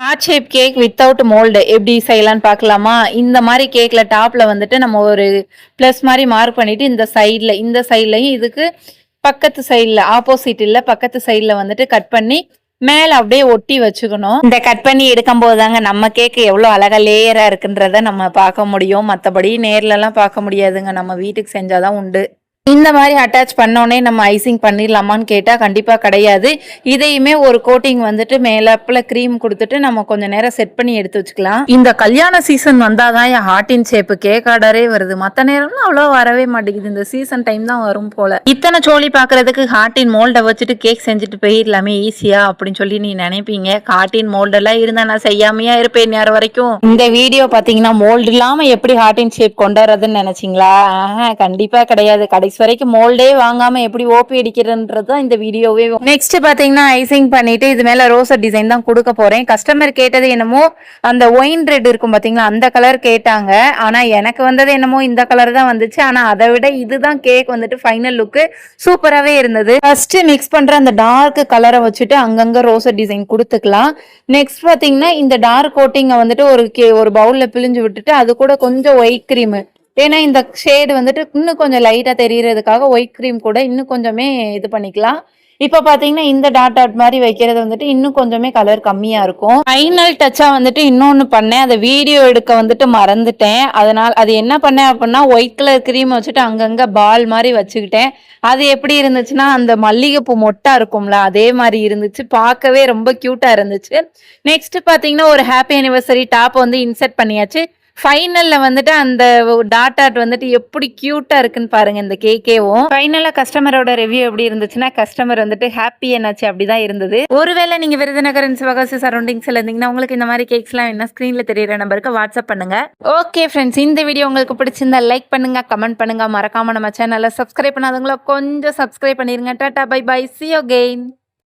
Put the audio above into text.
Heart shape cake without mould எப்படி செய்யலாம்னு பார்க்கலாமா? இந்த மாதிரி கேக்ல டாப்ல வந்துட்டு நம்ம ஒரு ப்ளஸ் மாதிரி மார்க் பண்ணிட்டு இந்த சைட்லயும் இதுக்கு பக்கத்து சைட்ல ஆப்போசிட் இல்ல பக்கத்து சைட்ல வந்துட்டு கட் பண்ணி மேல அப்படியே ஒட்டி வச்சுக்கணும். இந்த கட் பண்ணி எடுக்கும் போதுதாங்க நம்ம கேக் எவ்வளவு அழகா லேயரா இருக்குன்றத நம்ம பார்க்க முடியும். மற்றபடி நேர்ல எல்லாம் பார்க்க முடியாதுங்க. நம்ம வீட்டுக்கு செஞ்சாதான் உண்டு. இந்த மாதிரி அட்டாச் பண்ணோடனே நம்ம ஐசிங் பண்ணிடலாமான்னு கேட்டால் கண்டிப்பாக கிடையாது. இதையுமே ஒரு கோட்டிங் வந்துட்டு மேலாப்பில் க்ரீம் கொடுத்துட்டு நம்ம கொஞ்சம் நேரம் செட் பண்ணி எடுத்து வச்சுக்கலாம். இந்த கல்யாண சீசன் வந்தால் தான் என் ஹார்ட்டின் ஷேப்பு கேக் ஆர்டரே வருது. மற்ற நேரம்லாம் அவ்வளோ வரவே மாட்டேங்குது. இந்த சீசன் டைம் தான் வரும் போல. இத்தனை சோழி பார்க்கறதுக்கு ஹார்ட்டின் மோல்டை வச்சுட்டு கேக் செஞ்சுட்டு போயிடலாமே ஈஸியா அப்படின்னு சொல்லி நீ நினைப்பீங்க. ஹார்ட்டின் மோல்டெல்லாம் இருந்தால் நான் செய்யாமையா இருப்பேன் நேரம் வரைக்கும். இந்த வீடியோ பார்த்தீங்கன்னா மோல்டு இல்லாமல் எப்படி ஹார்ட்டின் ஷேப் கொண்டாடுறதுன்னு நினைச்சிங்களா? கண்டிப்பாக கிடையாது. கடைசி வரைக்கும் மோல்டே வாங்காம எப்படி ஓபி அடிக்கிறதுன்றது தான் இந்த வீடியோவே. நெக்ஸ்ட் பாத்தீங்கன்னா ஐசிங் பண்ணிட்டு இது மேல ரோசர் டிசைன் தான் கொடுக்க போறேன். கஸ்டமர் கேட்டது என்னமோ அந்த ஒயின் ரெட் இருக்கும் பாத்தீங்களா, அந்த கலர் கேட்டாங்க. ஆனா எனக்கு வந்தது என்னமோ இந்த கலர் தான் வந்துச்சு. ஆனா அதை விட இதுதான் கேக் வந்துட்டு ஃபைனல் லுக்கு சூப்பராகவே இருந்தது. ஃபர்ஸ்ட் மிக்ஸ் பண்ற அந்த டார்க் கலரை வச்சுட்டு அங்கங்க ரோசர் டிசைன் கொடுத்துக்கலாம். நெக்ஸ்ட் பாத்தீங்கன்னா இந்த டார்க் கோட்டிங்கை வந்துட்டு ஒரு பவுல்ல பிழிஞ்சு விட்டுட்டு அது கூட கொஞ்சம் ஒயிட் கிரீம், ஏன்னா இந்த ஷேடு வந்துட்டு இன்னும் கொஞ்சம் லைட்டா தெரியறதுக்காக ஒயிட் கிரீம் கூட இன்னும் கொஞ்சமே இது பண்ணிக்கலாம். இப்ப பாத்தீங்கன்னா இந்த டாட் மாதிரி வைக்கிறது வந்துட்டு இன்னும் கொஞ்சமே கலர் கம்மியா இருக்கும். ஃபைனல் டச்சா வந்துட்டு இன்னொன்னு பண்ணேன். அதை வீடியோ எடுக்க வந்துட்டு மறந்துட்டேன். அதனால அது என்ன பண்ணேன் அப்படின்னா ஒயிட் கலர் கிரீம் வச்சுட்டு அங்கங்க பால் மாதிரி வச்சுக்கிட்டேன். அது எப்படி இருந்துச்சுன்னா அந்த மல்லிகைப்பூ மொட்டா இருக்கும்ல அதே மாதிரி இருந்துச்சு. பார்க்கவே ரொம்ப கியூட்டா இருந்துச்சு. நெக்ஸ்ட் பாத்தீங்கன்னா ஒரு ஹாப்பி அனிவர்சரி டாப் வந்து இன்சர்ட் பண்ணியாச்சு. ஃபைனல்ல வந்துட்டு அந்த டாட் ஆர்ட் வந்துட்டு எப்படி கியூட்டா இருக்குன்னு பாருங்க இந்த கேக்கேவும். ஃபைனலா கஸ்டமரோட ரிவ்யூ எப்படி இருந்துச்சுன்னா கஸ்டமர் வந்துட்டு ஹாப்பி என்னாச்சு அப்படிதான் இருந்தது. ஒருவேளை நீங்க விருதுநகர் சிவகாசி சரௌண்டிங்ஸ்ல இருந்தீங்கன்னா உங்களுக்கு இந்த மாதிரி கேக்ஸ் எல்லாம் என்ன ஸ்கிரீன்ல தெரியற நம்பருக்கு வாட்ஸ்அப் பண்ணுங்க. ஓகே ஃப்ரெண்ட்ஸ், இந்த வீடியோ உங்களுக்கு பிடிச்சிருந்தா லைக் பண்ணுங்க, கமெண்ட் பண்ணுங்க, மறக்காம நம்ம சேனலை சப்ஸ்கிரைப் பண்ணாதவங்கள கொஞ்சம் சப்ஸ்கிரைப் பண்ணிருங்க. Tata bye bye, see you again.